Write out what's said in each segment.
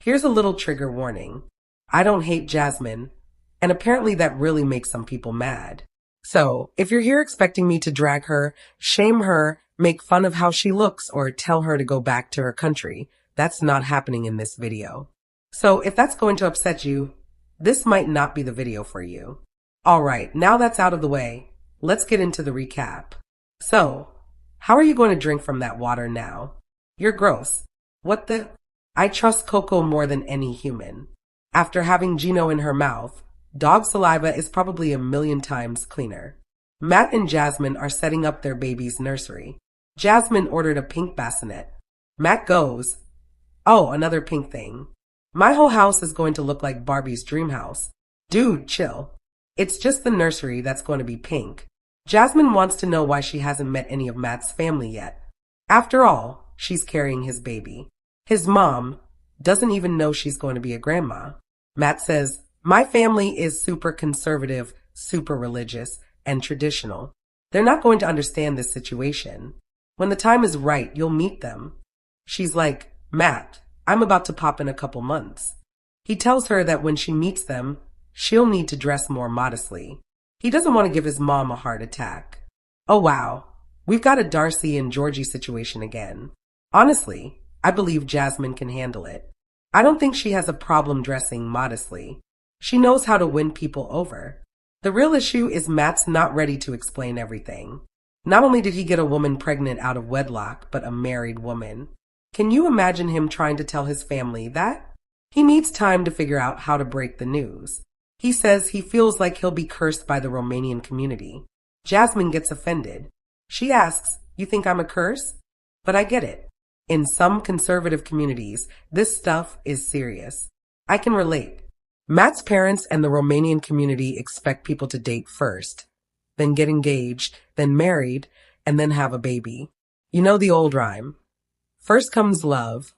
Here's a little trigger warning. I don't hate Jasmine, and apparently that really makes some people mad. So, if you're here expecting me to drag her, shame her, make fun of how she looks, or tell her to go back to her country, that's not happening in this video. So, if that's going to upset you, this might not be the video for you. Alright, now that's out of the way, let's get into the recap. So, how are you going to drink from that water now? You're gross. What the? I trust Coco more than any human. After having Gino in her mouth, dog saliva is probably 1,000,000 times cleaner. Matt and Jasmine are setting up their baby's nursery. Jasmine ordered a pink bassinet. Matt goes, "Oh, another pink thing. My whole house is going to look like Barbie's dream house." Dude, chill. It's just the nursery that's going to be pink. Jasmine wants to know why she hasn't met any of Matt's family yet. After all, she's carrying his baby. His mom doesn't even know she's going to be a grandma. Matt says, "My family is super conservative, super religious, and traditional. They're not going to understand this situation. When the time is right, you'll meet them." She's like, "Matt, I'm about to pop in a couple months." He tells her that when she meets them, she'll need to dress more modestly. He doesn't want to give his mom a heart attack. Oh wow, we've got a Darcy and Georgie situation again. Honestly, I believe Jasmine can handle it. I don't think she has a problem dressing modestly. She knows how to win people over. The real issue is Matt's not ready to explain everything. Not only did he get a woman pregnant out of wedlock, but a married woman. Can you imagine him trying to tell his family that? He needs time to figure out how to break the news. He says he feels like he'll be cursed by the Romanian community. Jasmine gets offended. She asks, "You think I'm a curse?" But I get it. In some conservative communities, this stuff is serious. I can relate. Matt's parents and the Romanian community expect people to date first, then get engaged, then married, and then have a baby. You know the old rhyme. First comes love,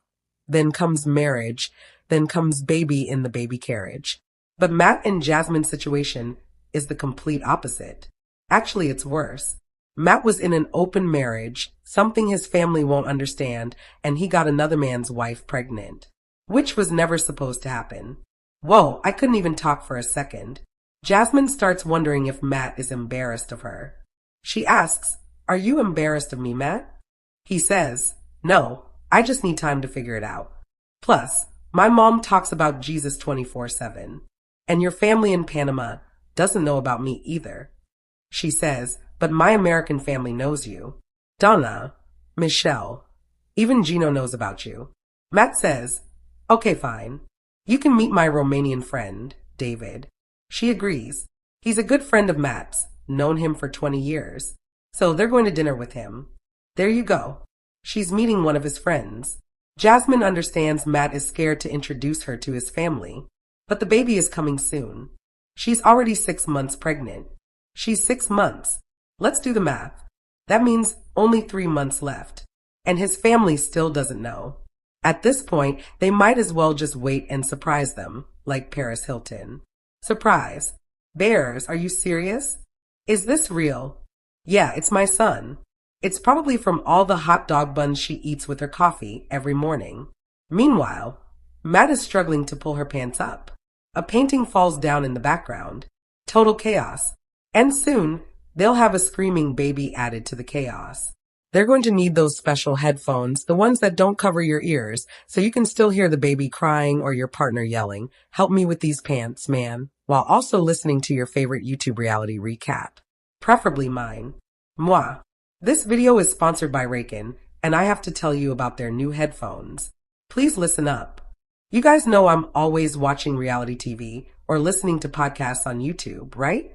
then comes marriage, then comes baby in the baby carriage. But Matt and Jasmine's situation is the complete opposite. Actually, it's worse. Matt was in an open marriage, something his family won't understand, and he got another man's wife pregnant, which was never supposed to happen. Whoa, I couldn't even talk for a second. Jasmine starts wondering if Matt is embarrassed of her. She asks, "Are you embarrassed of me, Matt?" He says, "No, I just need time to figure it out. Plus, my mom talks about Jesus 24/7, and your family in Panama doesn't know about me either." She says, "But my American family knows you. Donna, Michelle, even Gino knows about you." Matt says, "Okay, fine. You can meet my Romanian friend, David." She agrees. He's a good friend of Matt's, known him for 20 years. So they're going to dinner with him. There you go. She's meeting one of his friends. Jasmine understands Matt is scared to introduce her to his family, but the baby is coming soon. She's already 6 months pregnant. She's 6 months. Let's do the math. That means only 3 months left. And his family still doesn't know. At this point, they might as well just wait and surprise them, like Paris Hilton. Surprise. Bears, are you serious? Is this real? Yeah, it's my son. It's probably from all the hot dog buns she eats with her coffee every morning. Meanwhile, Matt is struggling to pull her pants up. A painting falls down in the background. Total chaos. And soon, they'll have a screaming baby added to the chaos. They're going to need those special headphones, the ones that don't cover your ears, so you can still hear the baby crying or your partner yelling, "Help me with these pants, man," while also listening to your favorite YouTube reality recap. Preferably mine. Moi. This video is sponsored by Raycon, and I have to tell you about their new headphones. Please listen up. You guys know I'm always watching reality TV or listening to podcasts on YouTube, right?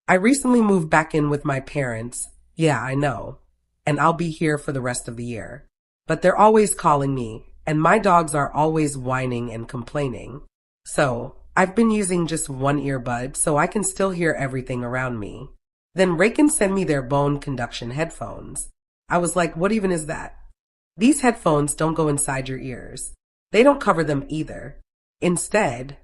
I recently moved back in with my parents. Yeah, I know. And I'll be here for the rest of the year. But they're always calling me, and my dogs are always whining and complaining. So, I've been using just one earbud so I can still hear everything around me. Then Raycon sent me their bone conduction headphones. I was like, what even is that? These headphones don't go inside your ears. They don't cover them either. Instead,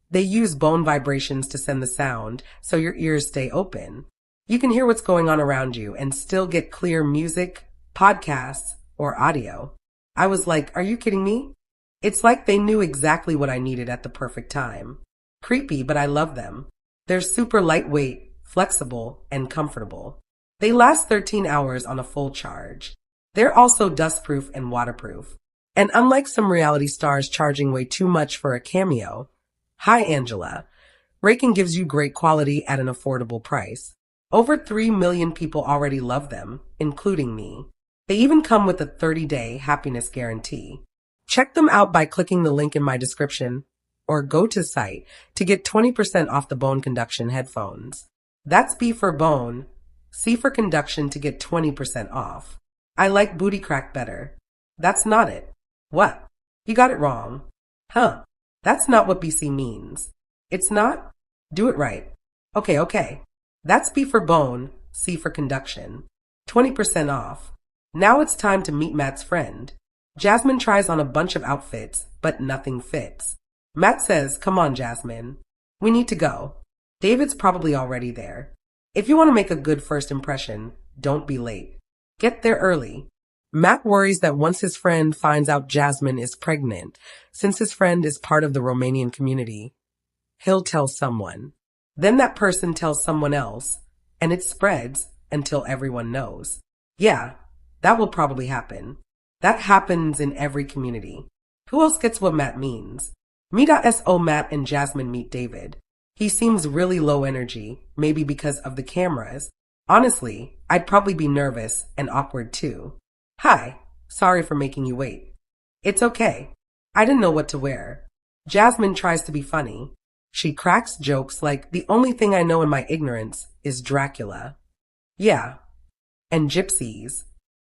they use bone vibrations to send the sound so your ears stay open. You can hear what's going on around you and still get clear music, podcasts, or audio. I was like, are you kidding me? It's like they knew exactly what I needed at the perfect time. Creepy, but I love them. They're super lightweight, flexible, and comfortable. They last 13 hours on a full charge. They're also dustproof and waterproof. And unlike some reality stars charging way too much for a cameo, hi Angela, Rakin gives you great quality at an affordable price. Over 3 million people already love them, including me. They even come with a 30-day happiness guarantee. Check them out by clicking the link in my description or go to site to get 20% off the bone conduction headphones. That's B for bone, C for conduction to get 20% off. I like booty crack better. That's not it. What? You got it wrong. Huh. That's not what BC means. It's not? Do it right. Okay. That's B for bone, C for conduction. 20% off. Now it's time to meet Matt's friend. Jasmine tries on a bunch of outfits, but nothing fits. Matt says, come on, Jasmine. We need to go. David's probably already there. If you want to make a good first impression, don't be late. Get there early. Matt worries that once his friend finds out Jasmine is pregnant, since his friend is part of the Romanian community, he'll tell someone. Then that person tells someone else, and it spreads until everyone knows. Yeah, that will probably happen. That happens in every community. Who else gets what Matt means? Me.so Matt and Jasmine meet David. He seems really low energy, maybe because of the cameras. Honestly, I'd probably be nervous and awkward too. Hi, sorry for making you wait. It's okay. I didn't know what to wear. Jasmine tries to be funny. She cracks jokes like the only thing I know in my ignorance is Dracula. Yeah, and gypsies.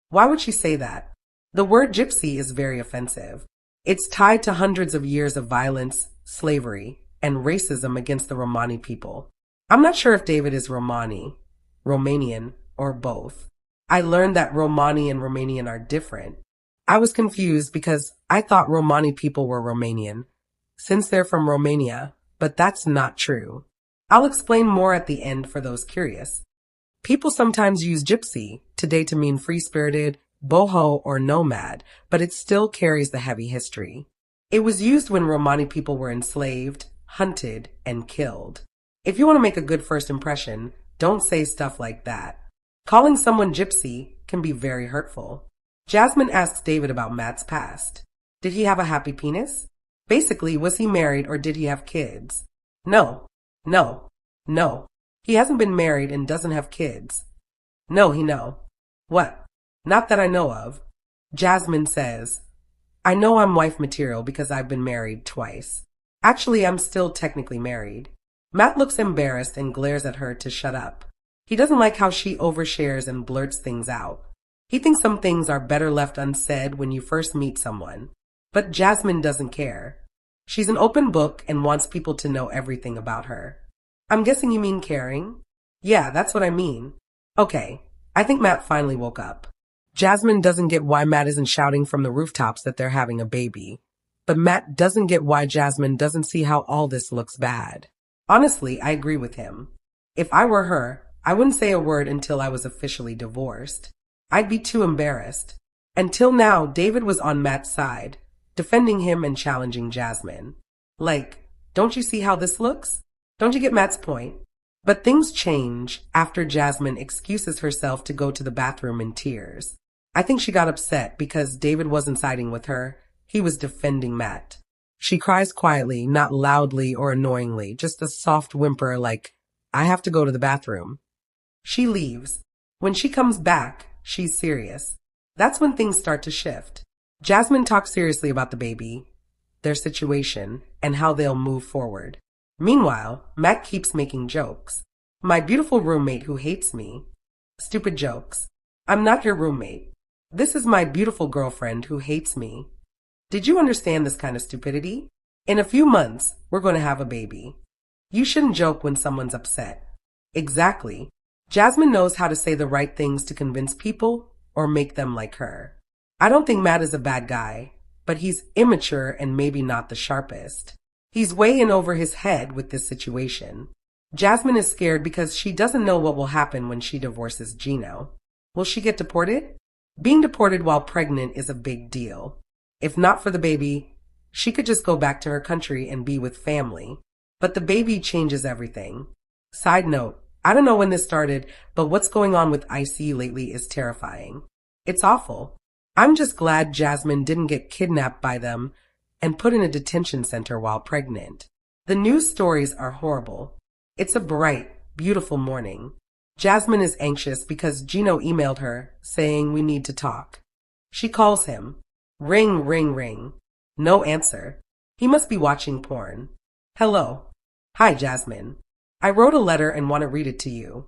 Why would she say that? The word gypsy is very offensive. It's tied to hundreds of years of violence, slavery, and racism against the Romani people. I'm not sure if David is Romani, Romanian, or both. I learned that Romani and Romanian are different. I was confused because I thought Romani people were Romanian, since they're from Romania, but that's not true. I'll explain more at the end for those curious. People sometimes use gypsy today to mean free-spirited, boho, or nomad, but it still carries the heavy history. It was used when Romani people were enslaved, hunted, and killed. If you want to make a good first impression, don't say stuff like that. Calling someone gypsy can be very hurtful. Jasmine asks David about Matt's past. Did he have a happy penis? Basically, was he married or did he have kids? No. He hasn't been married and doesn't have kids. No. What? Not that I know of. Jasmine says, I know I'm wife material because I've been married twice. Actually, I'm still technically married. Matt looks embarrassed and glares at her to shut up. He doesn't like how she overshares and blurts things out. He thinks some things are better left unsaid when you first meet someone. But Jasmine doesn't care. She's an open book and wants people to know everything about her. I'm guessing you mean caring? Yeah, that's what I mean. Okay, I think Matt finally woke up. Jasmine doesn't get why Matt isn't shouting from the rooftops that they're having a baby. But Matt doesn't get why Jasmine doesn't see how all this looks bad. Honestly, I agree with him. If I were her, I wouldn't say a word until I was officially divorced. I'd be too embarrassed. Until now, David was on Matt's side, defending him and challenging Jasmine. Like, don't you see how this looks? Don't you get Matt's point? But things change after Jasmine excuses herself to go to the bathroom in tears. I think she got upset because David wasn't siding with her. He was defending Matt. She cries quietly, not loudly or annoyingly, just a soft whimper like, I have to go to the bathroom. She leaves. When she comes back, she's serious. That's when things start to shift. Jasmine talks seriously about the baby, their situation, and how they'll move forward. Meanwhile, Matt keeps making jokes. My beautiful roommate who hates me. Stupid jokes. I'm not your roommate. This is my beautiful girlfriend who hates me. Did you understand this kind of stupidity? In a few months, we're going to have a baby. You shouldn't joke when someone's upset. Exactly. Jasmine knows how to say the right things to convince people or make them like her. I don't think Matt is a bad guy, but he's immature and maybe not the sharpest. He's way in over his head with this situation. Jasmine is scared because she doesn't know what will happen when she divorces Gino. Will she get deported? Being deported while pregnant is a big deal. If not for the baby, She could just go back to her country and be with family. But the baby changes everything. Side note, I don't know when this started, but what's going on with IC lately is terrifying. It's awful. I'm just glad Jasmine didn't get kidnapped by them and put in a detention center while pregnant. The news stories are horrible. It's a bright, beautiful morning. Jasmine is anxious because Gino emailed her saying we need to talk. She calls him. Ring, ring, ring. No answer. He must be watching porn. Hello. Hi, Jasmine. I wrote a letter and want to read it to you.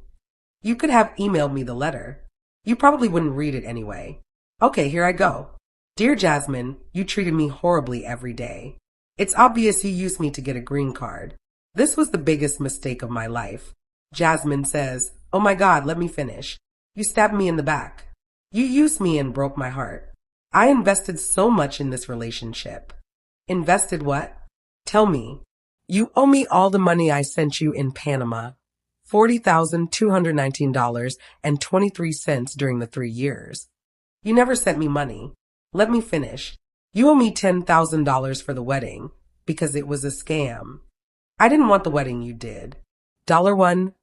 You could have emailed me the letter. You probably wouldn't read it anyway. Okay, here I go. Dear Jasmine, you treated me horribly every day. It's obvious you used me to get a green card. This was the biggest mistake of my life. Jasmine says, oh my God, let me finish. You stabbed me in the back. You used me and broke my heart. I invested so much in this relationship. Invested what? Tell me. You owe me all the money I sent you in Panama. $40,219.23 during the 3 years. You never sent me money. Let me finish. You owe me $10,000 for the wedding because it was a scam. I didn't want the wedding, you did. $1,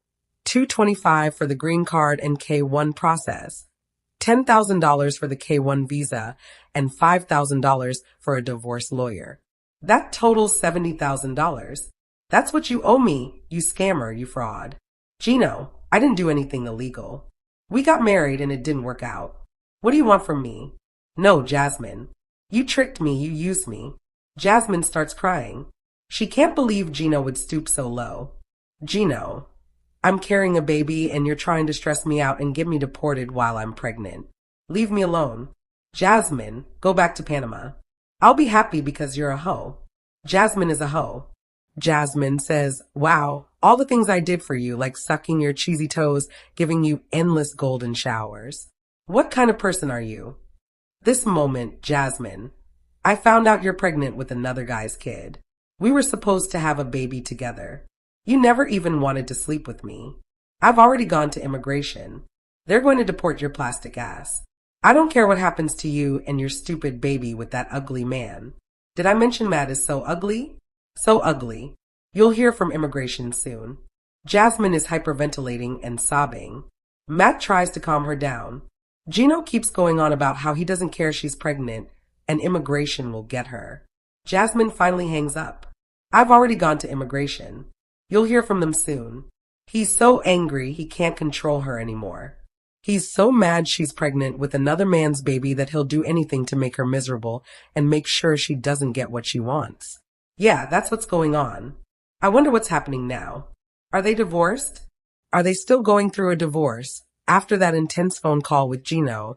$225 for the green card and K-1 process. $10,000 for the K-1 visa and $5,000 for a divorce lawyer. That totals $70,000. That's what you owe me, you scammer, you fraud. Gino, I didn't do anything illegal. We got married and it didn't work out. What do you want from me? No, Jasmine. You tricked me, you used me. Jasmine starts crying. She can't believe Gino would stoop so low. Gino, I'm carrying a baby and you're trying to stress me out and get me deported while I'm pregnant. Leave me alone. Jasmine, go back to Panama. I'll be happy because you're a hoe. Jasmine is a hoe. Jasmine says, wow, all the things I did for you, like sucking your cheesy toes, giving you endless golden showers. What kind of person are you? This moment, Jasmine, I found out you're pregnant with another guy's kid. We were supposed to have a baby together. You never even wanted to sleep with me. I've already gone to immigration. They're going to deport your plastic ass. I don't care what happens to you and your stupid baby with that ugly man. Did I mention Matt is so ugly? So ugly. You'll hear from immigration soon. Jasmine is hyperventilating and sobbing. Matt tries to calm her down. Gino keeps going on about how he doesn't care she's pregnant and immigration will get her. Jasmine finally hangs up. I've already gone to immigration. You'll hear from them soon. He's so angry he can't control her anymore. He's so mad she's pregnant with another man's baby that he'll do anything to make her miserable and make sure she doesn't get what she wants. Yeah, that's what's going on. I wonder what's happening now. Are they divorced? Are they still going through a divorce? After that intense phone call with Gino,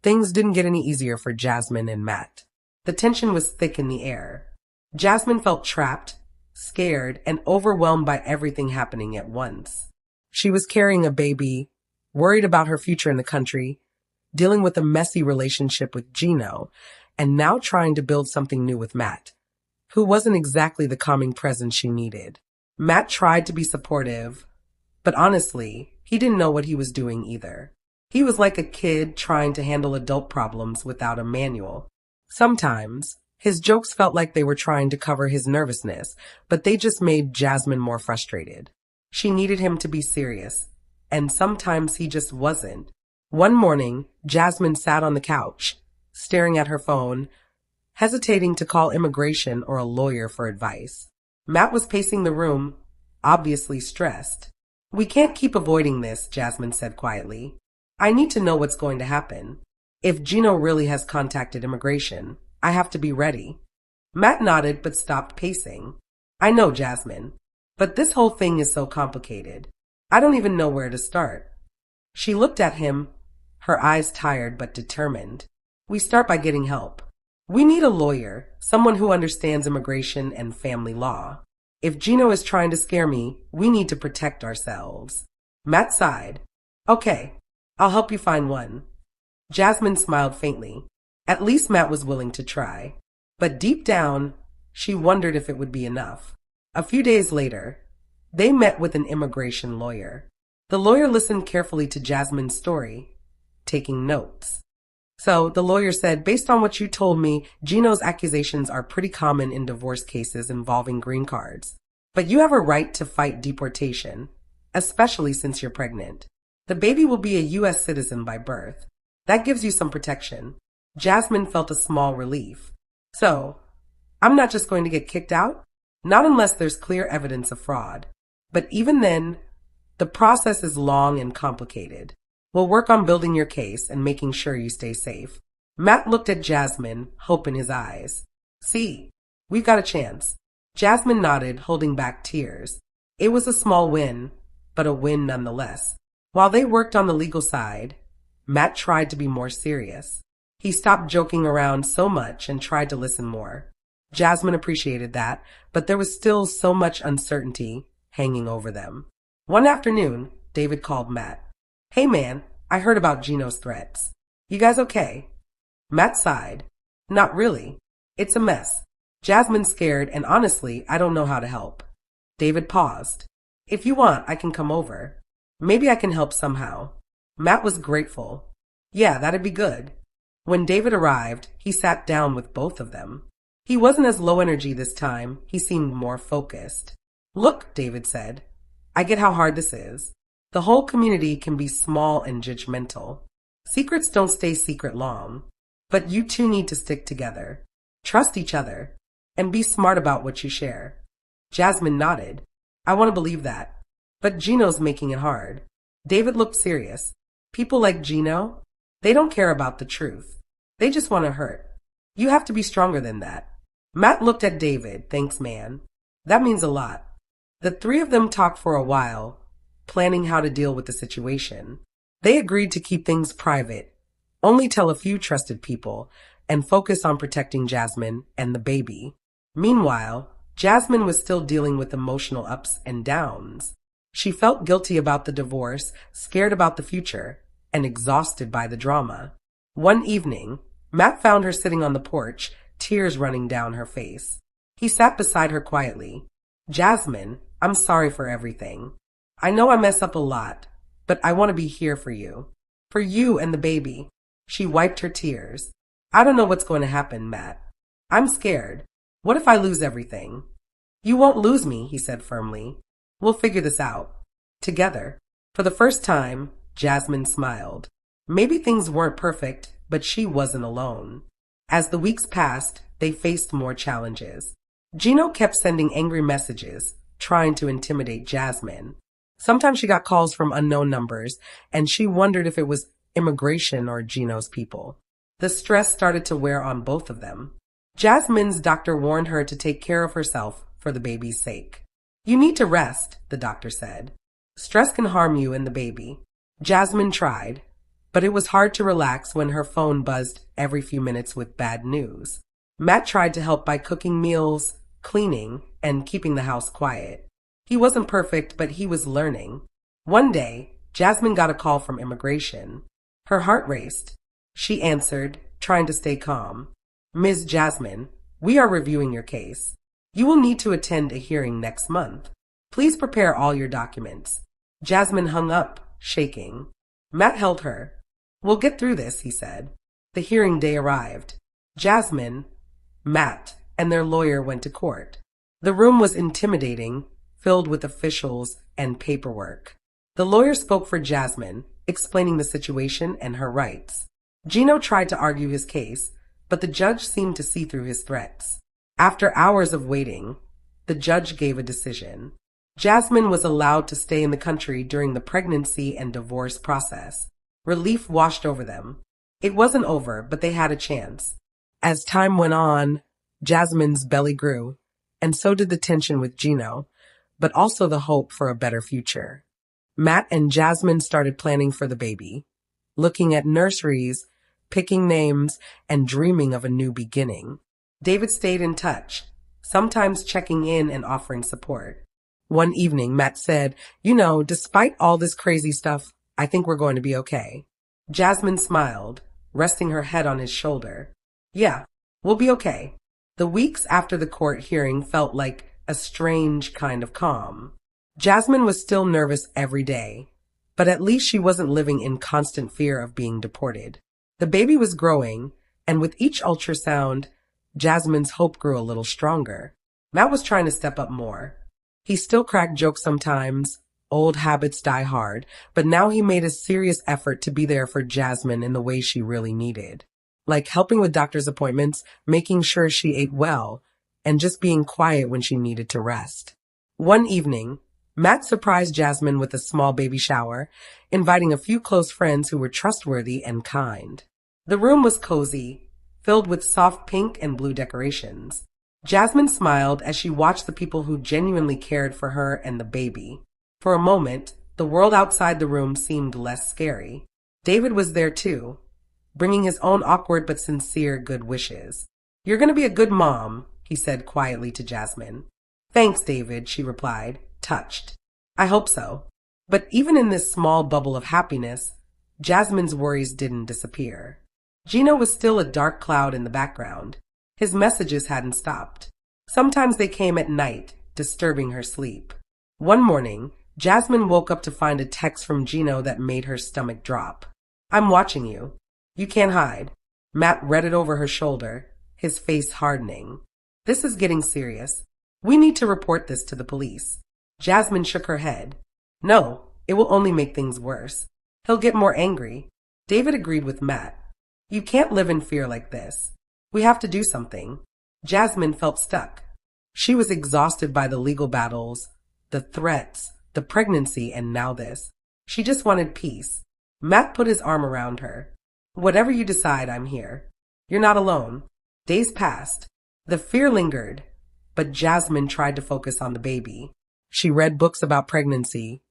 things didn't get any easier for Jasmine and Matt. The tension was thick in the air. Jasmine felt trapped, scared, and overwhelmed by everything happening at once. She was carrying a baby, worried about her future in the country, dealing with a messy relationship with Gino, and now trying to build something new with Matt, who wasn't exactly the calming presence she needed. Matt tried to be supportive, but honestly, he didn't know what he was doing either. He was like a kid trying to handle adult problems without a manual. Sometimes, his jokes felt like they were trying to cover his nervousness, but they just made Jasmine more frustrated. She needed him to be serious, and sometimes he just wasn't. One morning, Jasmine sat on the couch, staring at her phone, hesitating to call immigration or a lawyer for advice. Matt was pacing the room, obviously stressed. We can't keep avoiding this, Jasmine said quietly. I need to know what's going to happen. If Gino really has contacted immigration, I have to be ready. Matt nodded but stopped pacing. I know, Jasmine, but this whole thing is so complicated. I don't even know where to start. She looked at him, her eyes tired but determined. We start by getting help. We need a lawyer, someone who understands immigration and family law. If Gino is trying to scare me, we need to protect ourselves. Matt sighed. Okay, I'll help you find one. Jasmine smiled faintly. At least Matt was willing to try. But deep down, she wondered if it would be enough. A few days later, they met with an immigration lawyer. The lawyer listened carefully to Jasmine's story, taking notes. So the lawyer said, based on what you told me, Gino's accusations are pretty common in divorce cases involving green cards. But you have a right to fight deportation, especially since you're pregnant. The baby will be a U.S. citizen by birth. That gives you some protection. Jasmine felt a small relief. So, I'm not just going to get kicked out? Not unless there's clear evidence of fraud. But even then, the process is long and complicated. We'll work on building your case and making sure you stay safe. Matt looked at Jasmine, hope in his eyes. See, we've got a chance. Jasmine nodded, holding back tears. It was a small win, but a win nonetheless. While they worked on the legal side, Matt tried to be more serious. He stopped joking around so much and tried to listen more. Jasmine appreciated that, but there was still so much uncertainty hanging over them. One afternoon, David called Matt. Hey man, I heard about Gino's threats. You guys okay? Matt sighed. Not really. It's a mess. Jasmine's scared and honestly, I don't know how to help. David paused. If you want, I can come over. Maybe I can help somehow. Matt was grateful. Yeah, that'd be good. When David arrived, he sat down with both of them. He wasn't as low energy this time. He seemed more focused. Look, David said. I get how hard this is. The whole community can be small and judgmental. Secrets don't stay secret long. But you two need to stick together. Trust each other. And be smart about what you share. Jasmine nodded. I want to believe that. But Gino's making it hard. David looked serious. People like Gino, they don't care about the truth. They just want to hurt. You have to be stronger than that. Matt looked at David. Thanks, man. That means a lot. The three of them talked for a while, planning how to deal with the situation. They agreed to keep things private, only tell a few trusted people, and focus on protecting Jasmine and the baby. Meanwhile, Jasmine was still dealing with emotional ups and downs. She felt guilty about the divorce, scared about the future, and exhausted by the drama. One evening, Matt found her sitting on the porch, tears running down her face. He sat beside her quietly. Jasmine, I'm sorry for everything. I know I mess up a lot, but I want to be here for you. For you and the baby. She wiped her tears. I don't know what's going to happen, Matt. I'm scared. What if I lose everything? You won't lose me, he said firmly. We'll figure this out. Together. For the first time, Jasmine smiled. Maybe things weren't perfect, but she wasn't alone. As the weeks passed, they faced more challenges. Gino kept sending angry messages, trying to intimidate Jasmine. Sometimes she got calls from unknown numbers, and she wondered if it was immigration or Gino's people. The stress started to wear on both of them. Jasmine's doctor warned her to take care of herself for the baby's sake. You need to rest, the doctor said. Stress can harm you and the baby. Jasmine tried, but it was hard to relax when her phone buzzed every few minutes with bad news. Matt tried to help by cooking meals, cleaning, and keeping the house quiet. He wasn't perfect, but he was learning. One day, Jasmine got a call from immigration. Her heart raced. She answered, trying to stay calm. Ms. Jasmine, we are reviewing your case. You will need to attend a hearing next month. Please prepare all your documents. Jasmine hung up, shaking. Matt held her. We'll get through this, he said. The hearing day arrived. Jasmine, Matt, and their lawyer went to court. The room was intimidating, filled with officials and paperwork. The lawyer spoke for Jasmine, explaining the situation and her rights. Gino tried to argue his case, but the judge seemed to see through his threats. After hours of waiting, the judge gave a decision. Jasmine was allowed to stay in the country during the pregnancy and divorce process. Relief washed over them. It wasn't over, but they had a chance. As time went on, Jasmine's belly grew, and so did the tension with Gino, but also the hope for a better future. Matt and Jasmine started planning for the baby, looking at nurseries, picking names, and dreaming of a new beginning. David stayed in touch, sometimes checking in and offering support. One evening, Matt said, despite all this crazy stuff, I think we're going to be okay. Jasmine smiled, resting her head on his shoulder. Yeah, we'll be okay. The weeks after the court hearing felt like a strange kind of calm. Jasmine was still nervous every day, but at least she wasn't living in constant fear of being deported. The baby was growing, and with each ultrasound, Jasmine's hope grew a little stronger. Matt was trying to step up more. He still cracked jokes sometimes. Old habits die hard, but now he made a serious effort to be there for Jasmine in the way she really needed. Like helping with doctor's appointments, making sure she ate well, and just being quiet when she needed to rest. One evening, Matt surprised Jasmine with a small baby shower, inviting a few close friends who were trustworthy and kind. The room was cozy, filled with soft pink and blue decorations. Jasmine smiled as she watched the people who genuinely cared for her and the baby. For a moment, the world outside the room seemed less scary. David was there too, bringing his own awkward but sincere good wishes. "You're going to be a good mom," he said quietly to Jasmine. "Thanks, David," she replied, touched. "I hope so." But even in this small bubble of happiness, Jasmine's worries didn't disappear. Gino was still a dark cloud in the background. His messages hadn't stopped. Sometimes they came at night, disturbing her sleep. One morning, Jasmine woke up to find a text from Gino that made her stomach drop. "I'm watching you. You can't hide." Matt read it over her shoulder, his face hardening. "This is getting serious. We need to report this to the police." Jasmine shook her head. "No, it will only make things worse. He'll get more angry." David agreed with Matt. "You can't live in fear like this. We have to do something." Jasmine felt stuck. She was exhausted by the legal battles, the threats, the pregnancy, and now this. She just wanted peace. Matt put his arm around her. "Whatever you decide, I'm here. You're not alone." Days passed. The fear lingered, but Jasmine tried to focus on the baby. She read books about pregnancy,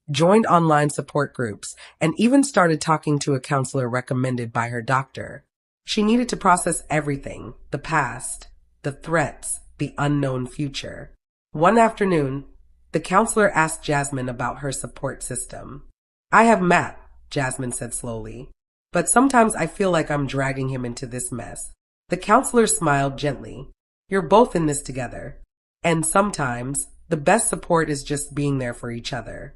joined online support groups, and even started talking to a counselor recommended by her doctor. She needed to process everything, the past, the threats, the unknown future. One afternoon, the counselor asked Jasmine about her support system. "I have Matt," Jasmine said slowly, "but sometimes I feel like I'm dragging him into this mess." The counselor smiled gently. "You're both in this together. And sometimes, the best support is just being there for each other."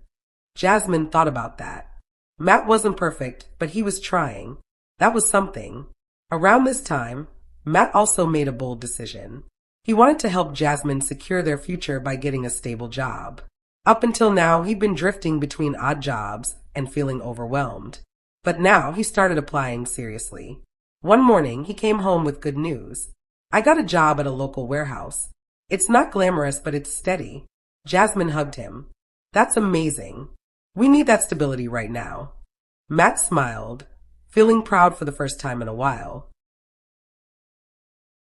Jasmine thought about that. Matt wasn't perfect, but he was trying. That was something. Around this time, Matt also made a bold decision. He wanted to help Jasmine secure their future by getting a stable job. Up until now, he'd been drifting between odd jobs and feeling overwhelmed. But now he started applying seriously. One morning, he came home with good news. "I got a job at a local warehouse. It's not glamorous, but it's steady." Jasmine hugged him. "That's amazing. We need that stability right now." Matt smiled, feeling proud for the first time in a while.